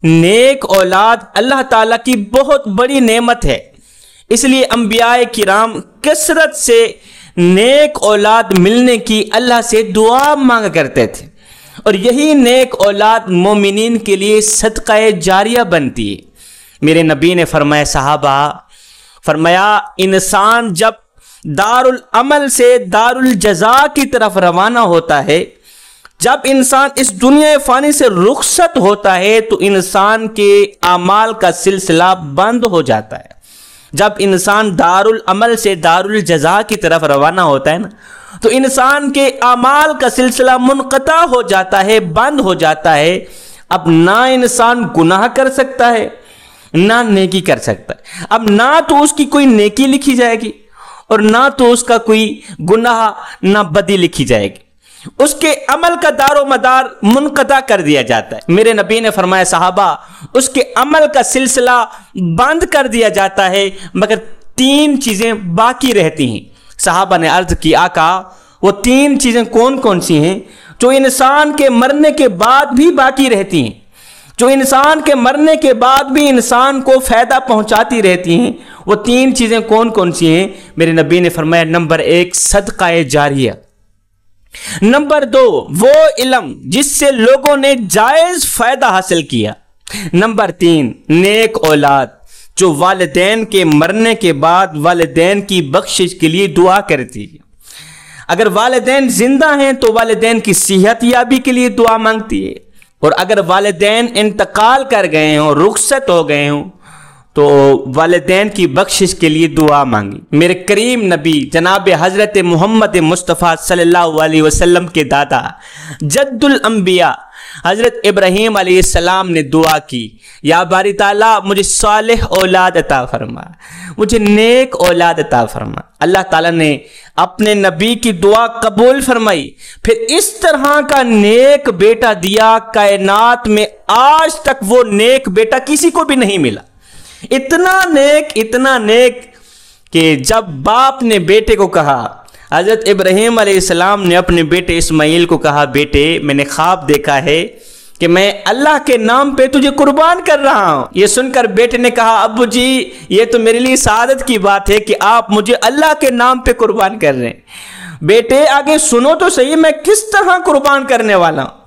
نیک اولاد اللہ تعالیٰ کی بہت بڑی نعمت ہے، اس لیے انبیاء کرام کثرت سے نیک اولاد ملنے کی اللہ سے دعا مانگا کرتے تھے، اور یہی نیک اولاد مومنین کے لیے صدقہ جاریہ بنتی ہے۔ میرے نبی نے فرمایا، صحابہ فرمایا، انسان جب دارالعمل سے دارالجزا کی طرف روانہ ہوتا ہے، جب انسان اس دنیا فانی سے رخصت ہوتا ہے تو انسان کے اعمال کا سلسلہ بند ہو جاتا ہے۔ جب انسان دارالعمل سے دارالجزا کی طرف روانہ ہوتا ہے نا، تو انسان کے اعمال کا سلسلہ منقطع ہو جاتا ہے، بند ہو جاتا ہے۔ اب نہ انسان گناہ کر سکتا ہے، نہ نیکی کر سکتا ہے۔ اب نہ تو اس کی کوئی نیکی لکھی جائے گی اور نہ تو اس کا کوئی گناہ نہ بدی لکھی جائے گی، اس کے عمل کا دار و مدار منقطع کر دیا جاتا ہے۔ میرے نبی نے فرمایا، صحابہ اس کے عمل کا سلسلہ بند کر دیا جاتا ہے، مگر 3 چیزیں باقی رہتی ہیں۔ صحابہ نے عرض کی، آقا وہ 3 چیزیں کون کون سی ہیں جو انسان کے مرنے کے بعد بھی باقی رہتی ہیں، جو انسان کے مرنے کے بعد بھی انسان کو فائدہ پہنچاتی رہتی ہیں؟ وہ 3 چیزیں کون کون سی ہیں؟ میرے نبی نے فرمایا، نمبر 1 صدقہ جاریہ، نمبر 2 وہ علم جس سے لوگوں نے جائز فائدہ حاصل کیا، نمبر 3 نیک اولاد جو والدین کے مرنے کے بعد والدین کی بخشش کے لیے دعا کرتی ہے۔ اگر والدین زندہ ہیں تو والدین کی صحت یابی کے لیے دعا مانگتی ہے، اور اگر والدین انتقال کر گئے ہوں، رخصت ہو گئے ہوں، تو والدین کی بخشش کے لیے دعا مانگی۔ میرے کریم نبی جناب حضرت محمد مصطفیٰ صلی اللہ علیہ وسلم کے دادا جد الانبیاء حضرت ابراہیم علیہ السلام نے دعا کی، یا باری تعالیٰ مجھے صالح اولاد عطا فرما، مجھے نیک اولاد عطا فرما۔ اللہ تعالیٰ نے اپنے نبی کی دعا قبول فرمائی، پھر اس طرح کا نیک بیٹا دیا، کائنات میں آج تک وہ نیک بیٹا کسی کو بھی نہیں ملا۔ اتنا نیک کہ جب باپ نے بیٹے کو کہا، حضرت ابراہیم علیہ السلام نے اپنے بیٹے اسماعیل کو کہا، بیٹے میں نے خواب دیکھا ہے کہ میں اللہ کے نام پہ تجھے قربان کر رہا ہوں۔ یہ سن کر بیٹے نے کہا، ابو جی یہ تو میرے لیے سعادت کی بات ہے کہ آپ مجھے اللہ کے نام پہ قربان کر رہے ہیں۔ بیٹے آگے سنو تو صحیح، میں کس طرح قربان کرنے والا ہوں؟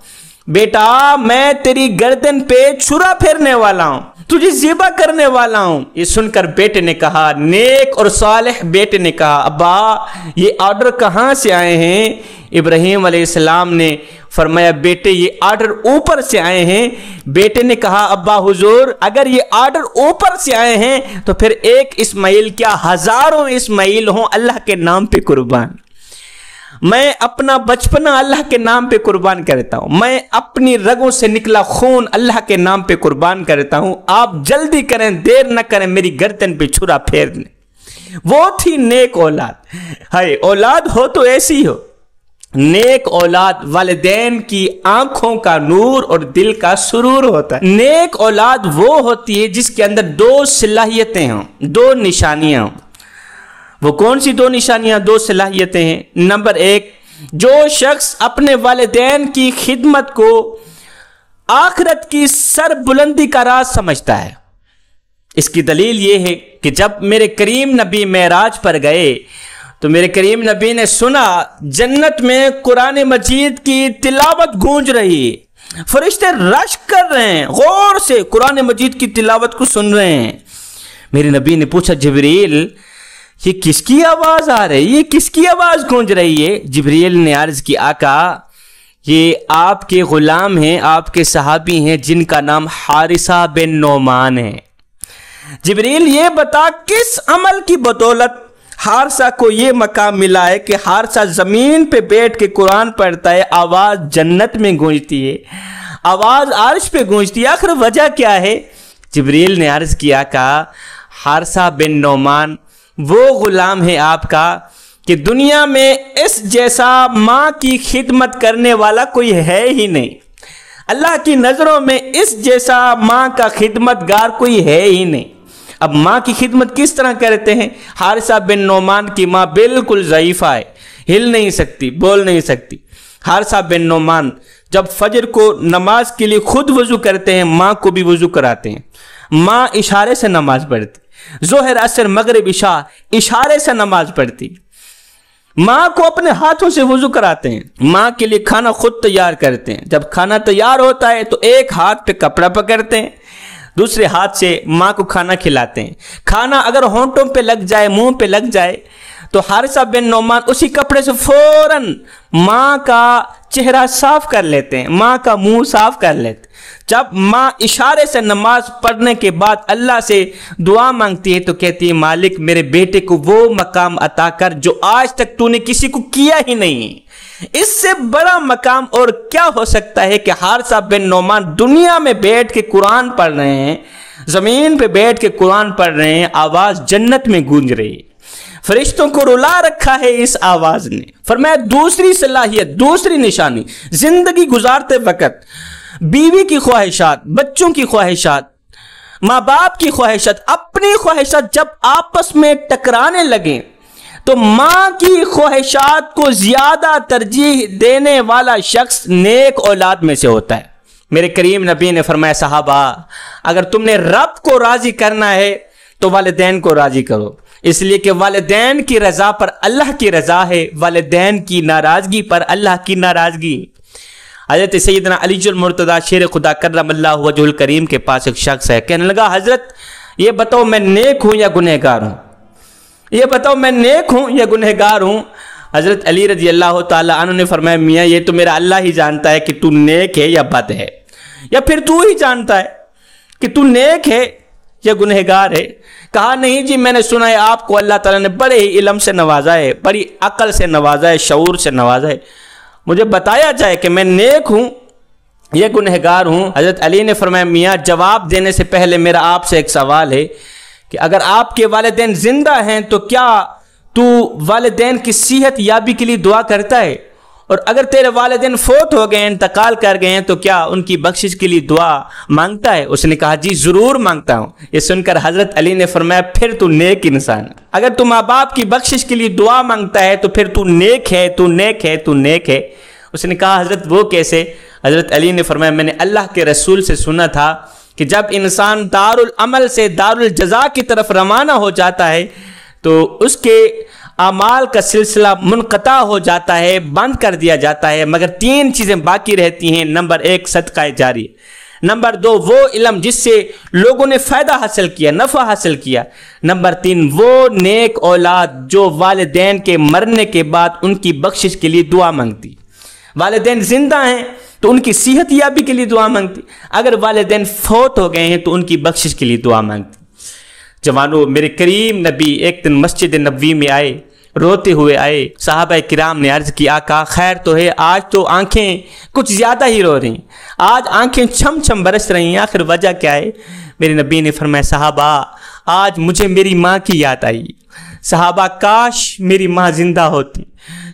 بیٹا میں تیری گردن پہ چھرا پھیرنے والا ہوں، تجھے ذبح کرنے والا ہوں۔ یہ سن کر بیٹے نے کہا، نیک اور صالح بیٹے نے کہا، ابا یہ آرڈر کہاں سے آئے ہیں؟ ابراہیم علیہ السلام نے فرمایا، بیٹے یہ آرڈر اوپر سے آئے ہیں۔ بیٹے نے کہا، ابا حضور اگر یہ آرڈر اوپر سے آئے ہیں تو پھر ایک اسماعیل کیا ہزاروں اسماعیل ہوں اللہ کے نام پہ قربان۔ میں اپنا بچپنا اللہ کے نام پہ قربان کرتا ہوں، میں اپنی رگوں سے نکلا خون اللہ کے نام پہ قربان کرتا ہوں، آپ جلدی کریں، دیر نہ کریں، میری گردن پہ چھرا پھیر دیں۔ وہ تھی نیک اولاد۔ ہائے اولاد ہو تو ایسی ہو، نیک اولاد والدین کی آنکھوں کا نور اور دل کا سرور ہوتا ہے۔ نیک اولاد وہ ہوتی ہے جس کے اندر 2 صلاحیتیں ہوں، 2 نشانیاں ہوں۔ وہ کون سی 2 نشانیاں، 2 صلاحیتیں ہیں؟ نمبر 1، جو شخص اپنے والدین کی خدمت کو آخرت کی سر بلندی کا راز سمجھتا ہے۔ اس کی دلیل یہ ہے کہ جب میرے کریم نبی معراج پر گئے تو میرے کریم نبی نے سنا جنت میں قرآن مجید کی تلاوت گونج رہی ہے، فرشتے رشک کر رہے ہیں، غور سے قرآن مجید کی تلاوت کو سن رہے ہیں۔ میرے نبی نے پوچھا، جبریل یہ کس کی آواز آ رہی ہے، یہ کس کی آواز گونج رہی ہے؟ جبریل نے عرض کی، آقا یہ آپ کے غلام ہیں، آپ کے صحابی ہیں جن کا نام حارثہ بن نعمان ہے۔ جبریل یہ بتا کس عمل کی بدولت حارثہ کو یہ مقام ملا ہے کہ حارثہ زمین پہ بیٹھ کے قرآن پڑھتا ہے، آواز جنت میں گونجتی ہے، آواز عرش پہ گونجتی ہے، آخر وجہ کیا ہے؟ جبریل نے عرض کیا، کہا حارثہ بن نعمان وہ غلام ہے آپ کا کہ دنیا میں اس جیسا ماں کی خدمت کرنے والا کوئی ہے ہی نہیں، اللہ کی نظروں میں اس جیسا ماں کا خدمت گار کوئی ہے ہی نہیں۔ اب ماں کی خدمت کس طرح کرتے ہیں؟ حارثہ بن نعمان کی ماں بالکل ضعیفہ ہے، ہل نہیں سکتی، بول نہیں سکتی۔ حارثہ بن نعمان جب فجر کو نماز کے لیے خود وضو کرتے ہیں، ماں کو بھی وضو کراتے ہیں، ماں اشارے سے نماز پڑھتی، ظہر عصر مغرب عشاء اشارے سے نماز پڑھتی، ماں کو اپنے ہاتھوں سے وضو کراتے ہیں، ماں کے لیے کھانا خود تیار کرتے ہیں، جب کھانا تیار ہوتا ہے تو ایک ہاتھ پہ کپڑا پکڑتے ہیں، دوسرے ہاتھ سے ماں کو کھانا کھلاتے ہیں، کھانا اگر ہونٹوں پہ لگ جائے، منہ پہ لگ جائے تو حارثہ بن نعمان اسی کپڑے سے فوراً ماں کا چہرہ صاف کر لیتے ہیں، ماں کا منہ صاف کر لیتے ہیں۔ جب ماں اشارے سے نماز پڑھنے کے بعد اللہ سے دعا مانگتی ہے تو کہتی ہے مالک میرے بیٹے کو وہ مقام عطا کر جو آج تک تو نے کسی کو کیا ہی نہیں۔ اس سے بڑا مقام اور کیا ہو سکتا ہے کہ حارثہ بن نعمان دنیا میں بیٹھ کے قرآن پڑھ رہے ہیں، زمین پہ بیٹھ کے قرآن پڑھ رہے ہیں، آواز جنت میں گونج رہی ہے، فرشتوں کو رلا رکھا ہے اس آواز نے۔ فرمایا دوسری صلاحیت، دوسری نشانی، زندگی گزارتے وقت بیوی کی خواہشات، بچوں کی خواہشات، ماں باپ کی خواہشات، اپنی خواہشات جب آپس میں ٹکرانے لگیں تو ماں کی خواہشات کو زیادہ ترجیح دینے والا شخص نیک اولاد میں سے ہوتا ہے۔ میرے کریم نبی نے فرمایا صحابہ اگر تم نے رب کو راضی کرنا ہے تو والدین کو راضی کرو، اس لیے کہ والدین کی رضا پر اللہ کی رضا ہے، والدین کی ناراضگی پر اللہ کی ناراضگی۔ حضرت سیدنا علی المرتضیٰ شیر خدا کرم اللہ وجہ الکریم کے پاس ایک شخص ہے، کہنے لگا حضرت یہ بتاؤ میں نیک ہوں یا گنہگار ہوں، یہ بتاؤ میں نیک ہوں یا گنہگار ہوں۔ حضرت علی رضی اللہ تعالیٰ عنہ نے فرمایا میاں یہ تو میرا اللہ ہی جانتا ہے کہ تو نیک ہے یا بد ہے، یا پھر تو ہی جانتا ہے کہ تو نیک ہے یا گنہگار ہے۔ کہا نہیں جی میں نے سنا ہے آپ کو اللہ تعالیٰ نے بڑے ہی علم سے نوازا ہے، بڑی عقل سے نوازا ہے، شعور سے نوازا ہے، مجھے بتایا جائے کہ میں نیک ہوں یا گنہگار ہوں۔ حضرت علی نے فرمایا میاں جواب دینے سے پہلے میرا آپ سے ایک سوال ہے کہ اگر آپ کے والدین زندہ ہیں تو کیا تو والدین کی صحت یابی کے لیے دعا کرتا ہے، اور اگر تیرے والدین فوت ہو گئے ہیں، انتقال کر گئے ہیں تو کیا ان کی بخشش کے لیے دعا مانگتا ہے؟ اس نے کہا جی ضرور مانگتا ہوں۔ یہ سن کر حضرت علی نے فرمایا پھر تو نیک انسان ہے، اگر تو ماں باپ کی بخشش کے لیے دعا مانگتا ہے تو پھر تو نیک ہے، تو نیک ہے، تو نیک ہے۔ اس نے کہا حضرت وہ کیسے؟ حضرت علی نے فرمایا میں نے اللہ کے رسول سے سنا تھا کہ جب انسان دارالعمل سے دارالجزا کی طرف روانہ ہو جاتا ہے تو اس کے اعمال کا سلسلہ منقطع ہو جاتا ہے، بند کر دیا جاتا ہے، مگر تین چیزیں باقی رہتی ہیں۔ نمبر ایک صدقہ جاری، نمبر دو وہ علم جس سے لوگوں نے فائدہ حاصل کیا، نفع حاصل کیا، نمبر تین وہ نیک اولاد جو والدین کے مرنے کے بعد ان کی بخشش کے لیے دعا مانگتی۔ والدین زندہ ہیں تو ان کی صحت یابی کے لیے دعا مانگتی، اگر والدین فوت ہو گئے ہیں تو ان کی بخشش کے لیے دعا مانگتی۔ جوانو میرے کریم نبی ایک دن مسجد نبوی میں آئے، روتے ہوئے آئے، صحابہ کرام نے عرض کی آقا خیر تو ہے، آج تو آنکھیں کچھ زیادہ ہی رو رہی ہیں، آج آنکھیں چھم چھم برس رہی ہیں، آخر وجہ کیا ہے؟ میرے نبی نے فرمایا صحابہ آج مجھے میری ماں کی یاد آئی، صحابہ کاش میری ماں زندہ ہوتی،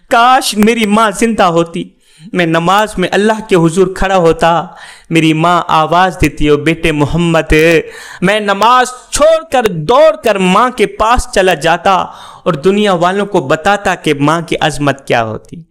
کاش میری ماں زندہ ہوتی، میں نماز میں اللہ کے حضور کھڑا ہوتا، میری ماں آواز دیتی ہے بیٹے محمد، میں نماز چھوڑ کر دوڑ کر ماں کے پاس چلا جاتا اور دنیا والوں کو بتاتا کہ ماں کی عظمت کیا ہوتی۔